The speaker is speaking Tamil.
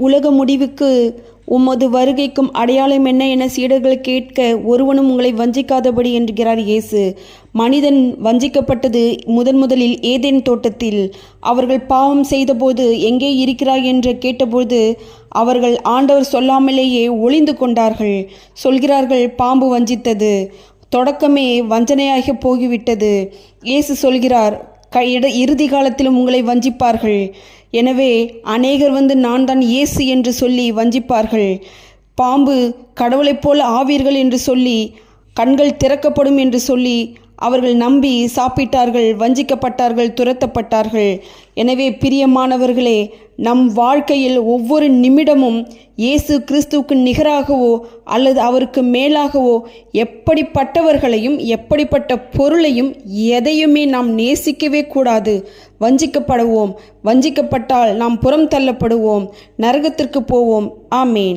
உலக முடிவுக்கு உமது வருகைக்கும் அடையாளம் என்ன என சீடர்கள் கேட்க ஒருவனும் உங்களை வஞ்சிக்காதபடி என்கிறார் இயேசு. மனிதன் வஞ்சிக்கப்பட்டது முதலில் ஏதேன் தோட்டத்தில். அவர்கள் பாவம் செய்தபோது எங்கே இருக்கிறாய் என்று கேட்டபோது அவர்கள் ஆண்டவர் சொல்லாமலேயே ஒளிந்து கொண்டார்கள். சொல்கிறார்கள், பாம்பு வஞ்சித்தது. தொடக்கமே வஞ்சனையாக போய்விட்டது. இயேசு சொல்கிறார், இறுதி காலத்திலும் உங்களை வஞ்சிப்பார்கள். எனவே அநேகர் வந்து நான் தான் இயேசு என்று சொல்லி வஞ்சிப்பார்கள். பாம்பு கடவுளைப் போல ஆவீர்கள் என்று சொல்லி, கண்கள் திறக்கப்படும் என்று சொல்லி அவர்கள் நம்பி சாப்பிட்டார்கள், வஞ்சிக்கப்பட்டார்கள், துரத்தப்பட்டார்கள். எனவே பிரியமானவர்களே, நம் வாழ்க்கையில் ஒவ்வொரு நிமிடமும் இயேசு கிறிஸ்துவுக்கு நிகராகவோ அல்லது அவருக்கு மேலாகவோ எப்படிப்பட்டவர்களையும் எப்படிப்பட்ட பொருளையும் எதையுமே நாம் நேசிக்கவே கூடாது. வஞ்சிக்கப்பட்டால் நாம் புறம் தள்ளப்படுவோம், நரகத்திற்கு போவோம். ஆமேன்.